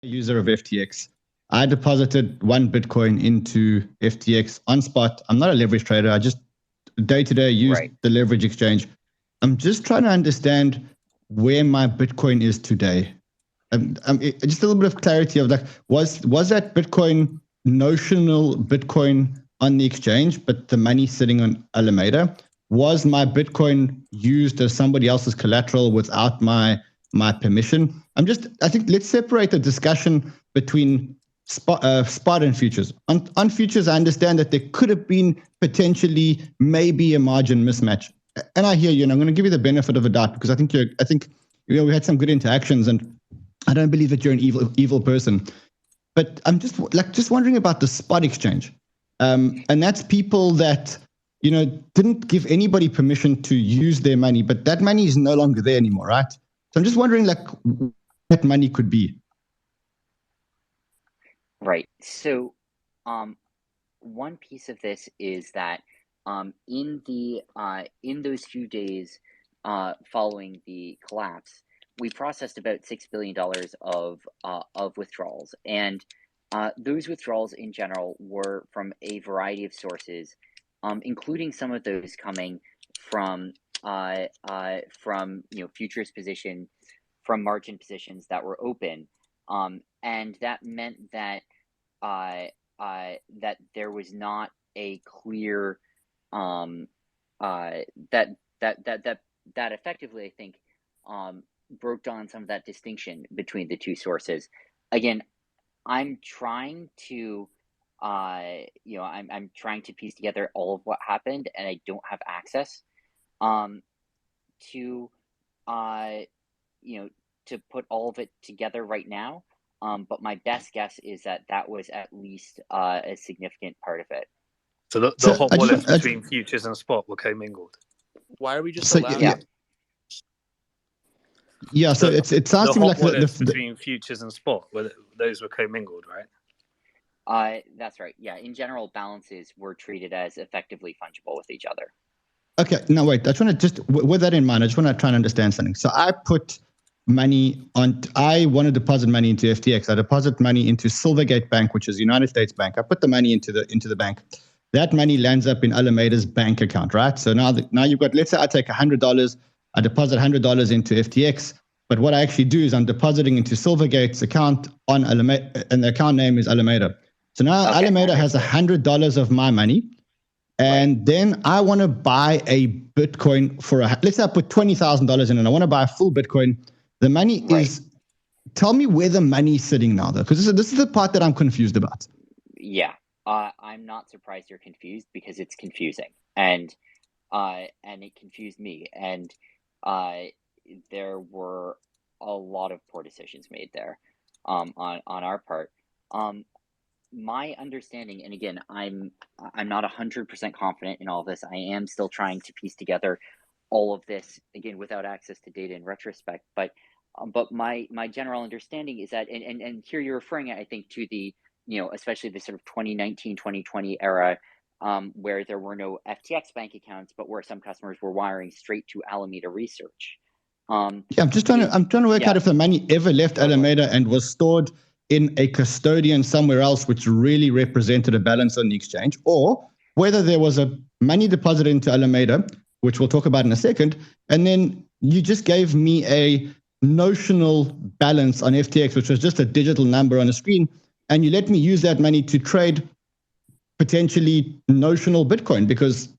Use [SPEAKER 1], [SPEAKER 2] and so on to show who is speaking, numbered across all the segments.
[SPEAKER 1] User of FTX. I deposited 1 Bitcoin into FTX on spot. I'm not a leverage trader. I just day to day use the leverage exchange. I'm just trying to understand where my Bitcoin is today. Just a little bit of clarity of like, was that Bitcoin notional Bitcoin on the exchange, but the money sitting on Alameda? Was my Bitcoin used as somebody else's collateral without my permission? I think let's separate the discussion between spot and futures. On futures, I understand that there could have been potentially maybe a margin mismatch, and I hear you. And I'm going to give you the benefit of a doubt because I think we had some good interactions, and I don't believe that you're an evil person. But I'm just wondering about the spot exchange, and that's people that didn't give anybody permission to use their money, but that money is no longer there anymore, right? So I'm just wondering, like, what that money could be.
[SPEAKER 2] Right. So, one piece of this is that in those few days following the collapse, we processed about $6 billion of withdrawals, and those withdrawals in general were from a variety of sources, including some of those coming from futures position, from margin positions that were open, and that meant that that there was not a clear that effectively, I think, broke down some of that distinction between the two sources. Again, I'm trying to I'm trying to piece together all of what happened, and I don't have access to to put all of it together right now. But my best guess is that was at least a significant part of it.
[SPEAKER 3] So the hot wallets between futures and spot were commingled.
[SPEAKER 4] Why are we just allowed?
[SPEAKER 1] Yeah, so it sounds to me like
[SPEAKER 3] between futures and spot, those were commingled,
[SPEAKER 2] right? That's right. Yeah, in general, balances were treated as effectively fungible with each other.
[SPEAKER 1] Okay, now wait. I just want to with that in mind, I just want to try and understand something. So I put money I want to deposit money into FTX. I deposit money into Silvergate Bank, which is a United States bank. I put the money into the bank. That money lands up in Alameda's bank account, right? So now you've got, let's say I take $100, I deposit $100 into FTX, but what I actually do is I'm depositing into Silvergate's account on Alameda, and the account name is Alameda. So now Alameda has $100 of my money, and then I want to buy a Bitcoin let's say I put $20,000 in, and I want to buy a full Bitcoin. The money is, tell me where the money's sitting now, though, because this is the part that I'm confused about.
[SPEAKER 2] Yeah. I'm not surprised you're confused, because it's confusing, and it confused me, and there were a lot of poor decisions made there on our part. My understanding, and again, I'm not 100% confident in all this. I am still trying to piece together all of this, again, without access to data in retrospect. But my general understanding is that, and here you're referring, I think, to the especially the sort of 2019, 2020 era, where there were no FTX bank accounts, but where some customers were wiring straight to Alameda Research.
[SPEAKER 1] I'm trying to work out if the money ever left Alameda and was stored in a custodian somewhere else, which really represented a balance on the exchange, or whether there was a money deposited into Alameda, which we'll talk about in a second, and then you just gave me a notional balance on FTX, which was just a digital number on a screen, and you let me use that money to trade potentially notional Bitcoin, because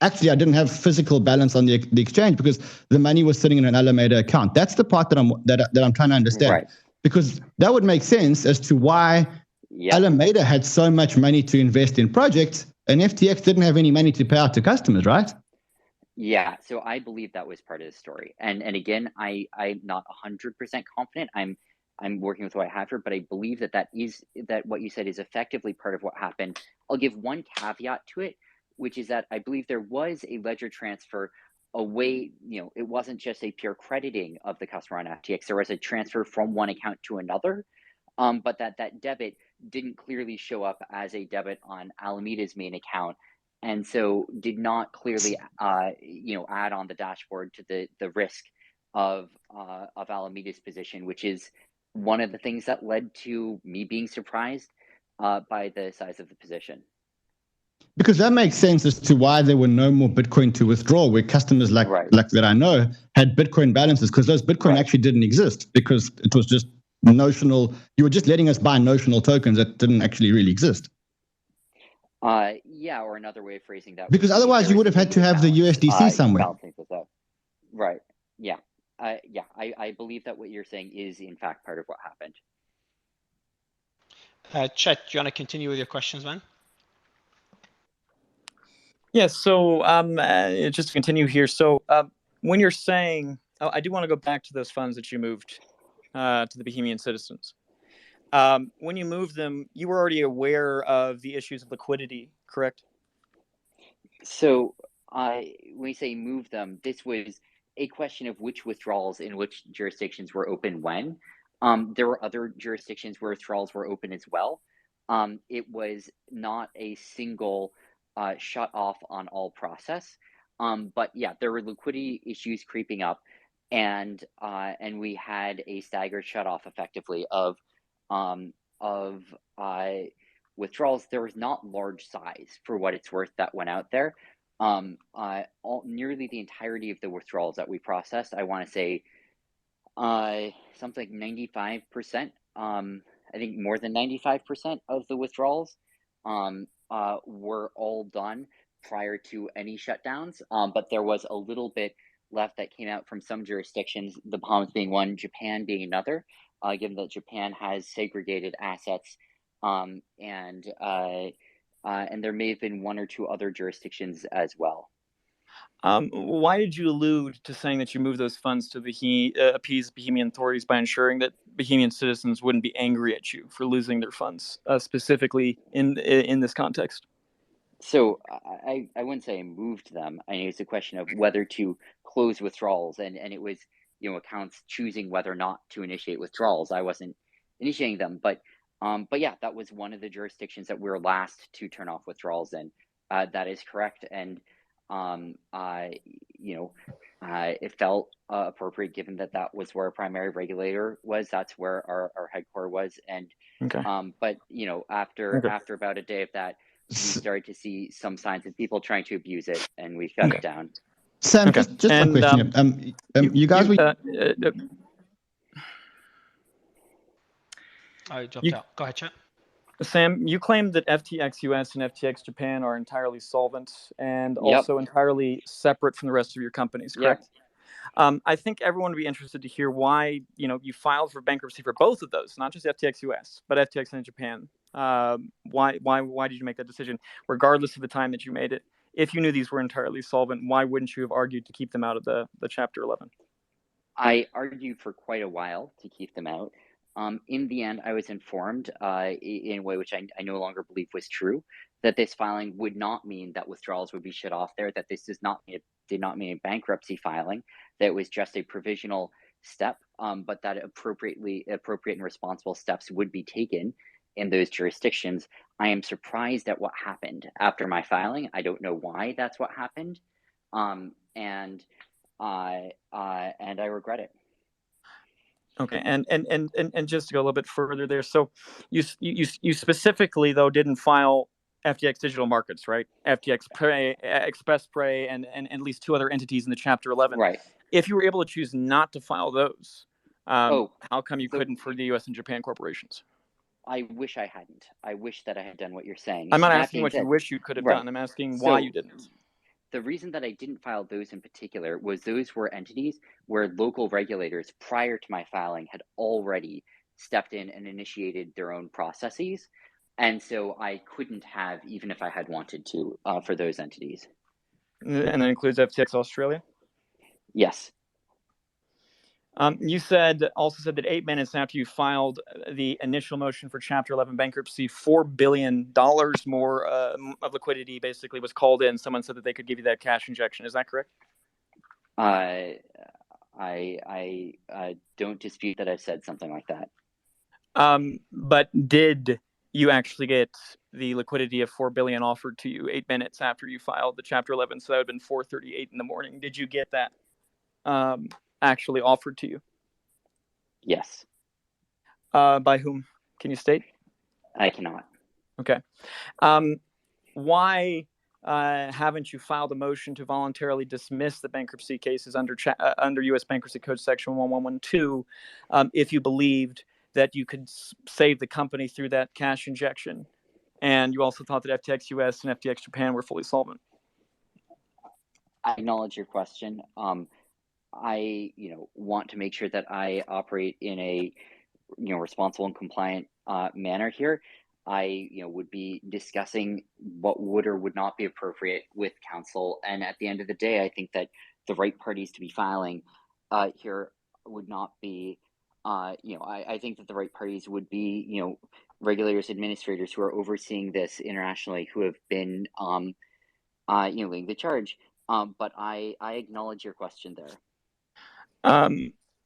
[SPEAKER 1] actually I didn't have physical balance on the exchange because the money was sitting in an Alameda account. That's the part that I'm trying to understand, because that would make sense as to why Alameda had so much money to invest in projects and FTX didn't have any money to pay out to customers, right?
[SPEAKER 2] Yeah, so I believe that was part of the story. And again, I'm not 100% confident. I'm working with what I have here, but I believe that what you said is effectively part of what happened. I'll give one caveat to it, which is that I believe there was a ledger transfer away. It wasn't just a pure crediting of the customer on FTX. There was a transfer from one account to another, but that debit didn't clearly show up as a debit on Alameda's main account, and so did not clearly add on the dashboard to the risk of Alameda's position, which is one of the things that led to me being surprised by the size of the position.
[SPEAKER 1] Because that makes sense as to why there were no more Bitcoin to withdraw, where customers like that I know had Bitcoin balances, because those Bitcoin actually didn't exist, because it was just notional. You were just letting us buy notional tokens that didn't actually really exist.
[SPEAKER 2] Yeah, or another way of phrasing that.
[SPEAKER 1] Because otherwise you would have had to have the USDC somewhere.
[SPEAKER 2] Balancing this out. Right. Yeah. I believe that what you're saying is in fact part of what happened.
[SPEAKER 5] Chet, do you want to continue with your questions, man?
[SPEAKER 4] Yeah, so just to continue here. So when you're saying, I do want to go back to those funds that you moved to the Bohemian citizens. When you moved them, you were already aware of the issues of liquidity, correct?
[SPEAKER 2] So when you say move them, this was a question of which withdrawals in which jurisdictions were open when. There were other jurisdictions where withdrawals were open as well. It was not a single shut off on all process. But yeah, there were liquidity issues creeping up, and we had a staggered shut off effectively of withdrawals. There was not large size for what it's worth that went out there. Nearly the entirety of the withdrawals that we processed, I want to say something like 95%. I think more than 95% of the withdrawals were all done prior to any shutdowns. But there was a little bit left that came out from some jurisdictions, the Bahamas being one, Japan being another, given that Japan has segregated assets, and there may have been one or two other jurisdictions as well.
[SPEAKER 4] Why did you allude to saying that you moved those funds to appease Bohemian authorities by ensuring that Bohemian citizens wouldn't be angry at you for losing their funds, specifically in this context?
[SPEAKER 2] So I wouldn't say I moved them. I mean, it's a question of whether to close withdrawals, and it was, you know, accounts choosing whether or not to initiate withdrawals. I wasn't initiating them, but yeah, that was one of the jurisdictions that we were last to turn off withdrawals in. That is correct, and it felt appropriate given that that was where our primary regulator was. That's where our headquarters was, and but you know, after about a day of that, we started to see some signs of people trying to abuse it, and we shut it down.
[SPEAKER 1] Sam, just one question. You guys were.
[SPEAKER 5] I dropped out. Go ahead, Chet.
[SPEAKER 4] Sam, you claimed that FTX US and FTX Japan are entirely solvent and also entirely separate from the rest of your companies, correct? Yep. I think everyone would be interested to hear why you filed for bankruptcy for both of those, not just FTX US, but FTX and Japan. Why did you make that decision, regardless of the time that you made it? If you knew these were entirely solvent, why wouldn't you have argued to keep them out of the Chapter 11?
[SPEAKER 2] I argued for quite a while to keep them out. In the end, I was informed in a way which I no longer believe was true, that this filing would not mean that withdrawals would be shut off there, that this did not mean a bankruptcy filing, that it was just a provisional step, but that appropriate and responsible steps would be taken in those jurisdictions. I am surprised at what happened after my filing. I don't know why that's what happened, and I regret it.
[SPEAKER 4] Okay, and just to go a little bit further there, so you specifically though didn't file FTX Digital Markets, right? FTX Express Pray and at least two other entities in the Chapter 11.
[SPEAKER 2] Right.
[SPEAKER 4] If you were able to choose not to file those, how come you couldn't for the U.S. and Japan corporations?
[SPEAKER 2] I wish I hadn't. I wish that I had done what you're saying.
[SPEAKER 4] I'm not asking what you wish you could have done. I'm asking why you didn't.
[SPEAKER 2] The reason that I didn't file those in particular was those were entities where local regulators prior to my filing had already stepped in and initiated their own processes. And so I couldn't have, even if I had wanted to, for those entities.
[SPEAKER 4] And that includes FTX Australia?
[SPEAKER 2] Yes.
[SPEAKER 4] You also said that 8 minutes after you filed the initial motion for Chapter 11 bankruptcy, $4 billion more of liquidity basically was called in. Someone said that they could give you that cash injection. Is that correct?
[SPEAKER 2] I don't dispute that I've said something like that.
[SPEAKER 4] But did you actually get the liquidity of $4 billion offered to you 8 minutes after you filed the Chapter 11? So that would have been 4:38 in the morning. Did you get that actually offered to you?
[SPEAKER 2] Yes.
[SPEAKER 4] By whom? Can you state?
[SPEAKER 2] I cannot.
[SPEAKER 4] Okay. Why haven't you filed a motion to voluntarily dismiss the bankruptcy cases under U.S. Bankruptcy Code Section 1112 if you believed that you could save the company through that cash injection, and you also thought that FTX US and FTX Japan were fully solvent?
[SPEAKER 2] I acknowledge your question. I want to make sure that I operate in a responsible and compliant manner here. I would be discussing what would or would not be appropriate with counsel, and at the end of the day, I think that the right parties to be filing here would not be I think that the right parties would be regulators, administrators who are overseeing this internationally, who have been leading the charge. But I acknowledge your question there.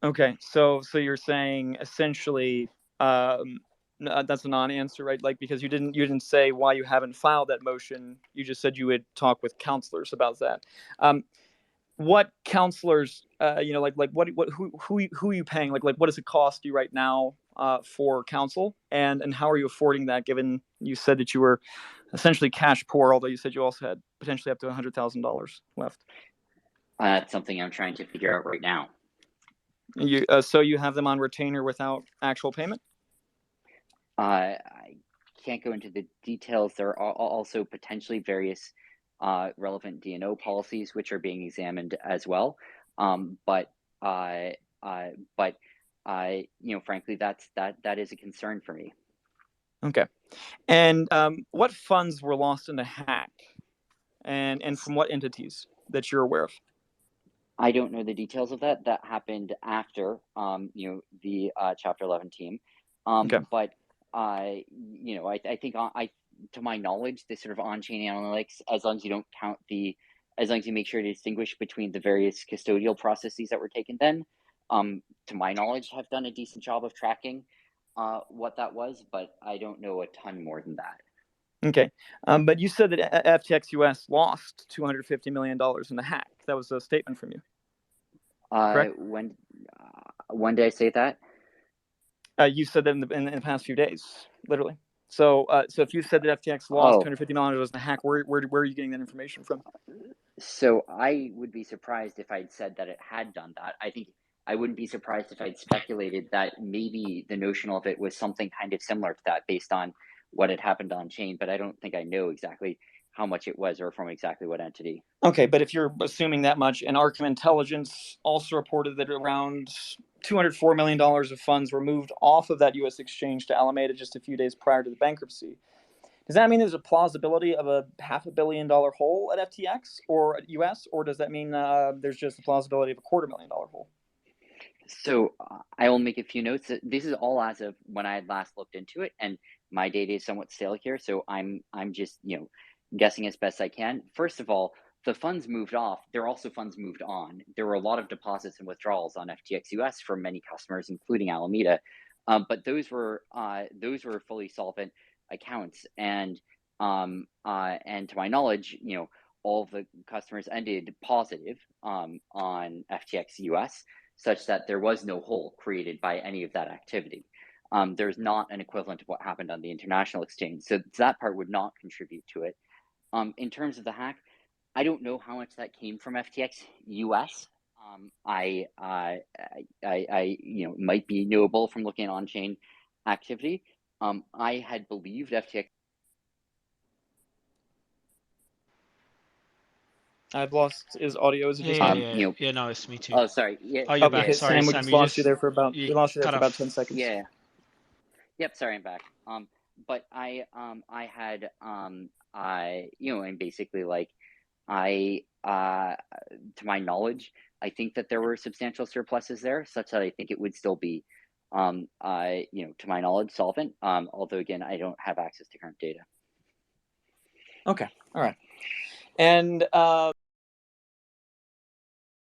[SPEAKER 4] Okay, so you're saying essentially that's a non-answer, right? Like, because you didn't say why you haven't filed that motion. You just said you would talk with counselors about that. What counselors, who are you paying? Like what does it cost you right now for counsel, and how are you affording that? Given you said that you were essentially cash poor, although you said you also had potentially up to $100,000 left.
[SPEAKER 2] That's something I'm trying to figure out right now.
[SPEAKER 4] So you have them on retainer without actual payment?
[SPEAKER 2] I can't go into the details. There are also potentially various relevant D&O policies which are being examined as well. But frankly, that is a concern for me.
[SPEAKER 4] Okay. And what funds were lost in the hack, and from what entities that you're aware of?
[SPEAKER 2] I don't know the details of that. That happened after the Chapter 11 team.
[SPEAKER 4] Okay.
[SPEAKER 2] But I think to my knowledge, this sort of on-chain analytics, as long as you make sure to distinguish between the various custodial processes that were taken, then to my knowledge, have done a decent job of tracking what that was, but I don't know a ton more than that.
[SPEAKER 4] Okay, but you said that FTX US lost $250 million in the hack. That was a statement from you. Correct?
[SPEAKER 2] When did I say that?
[SPEAKER 4] You said that in the past few days, literally. So if you said that FTX lost $250 million in the hack, where are you getting that information from?
[SPEAKER 2] So I would be surprised if I'd said that it had done that. I think I wouldn't be surprised if I'd speculated that maybe the notional of it was something kind of similar to that based on what had happened on chain, but I don't think I know exactly how much it was or from exactly what entity.
[SPEAKER 4] Okay, but if you're assuming that much, and Arkham Intelligence also reported that around $204 million of funds were moved off of that U.S. exchange to Alameda just a few days prior to the bankruptcy. Does that mean there's a plausibility of a $500 million hole at FTX or at US, or does that mean there's just a plausibility of a $250,000 hole?
[SPEAKER 2] So I will make a few notes. This is all as of when I had last looked into it, and my data is somewhat stale here, so I'm just guessing as best I can. First of all, the funds moved off. There are also funds moved on. There were a lot of deposits and withdrawals on FTX US from many customers, including Alameda, but those were fully solvent accounts, and to my knowledge, all of the customers ended positive on FTX US, such that there was no hole created by any of that activity. There's not an equivalent of what happened on the international exchange, so that part would not contribute to it. In terms of the hack, I don't know how much that came from FTX US. I might be knowable from looking at on-chain activity. I had believed FTX.
[SPEAKER 4] I've lost his audio. Is it just
[SPEAKER 5] yeah, no, it's me too.
[SPEAKER 2] Oh, sorry. Yeah.
[SPEAKER 5] Oh, you're back.
[SPEAKER 4] Okay,
[SPEAKER 5] Sorry,
[SPEAKER 4] Sam, we
[SPEAKER 5] Sam,
[SPEAKER 4] just lost you there for about 10 seconds.
[SPEAKER 2] Yeah. Yep. Sorry, I'm back. But I had and basically to my knowledge, I think that there were substantial surpluses there, such that I think it would still be, to my knowledge, solvent. Although again, I don't have access to current data.
[SPEAKER 4] Okay. All right. And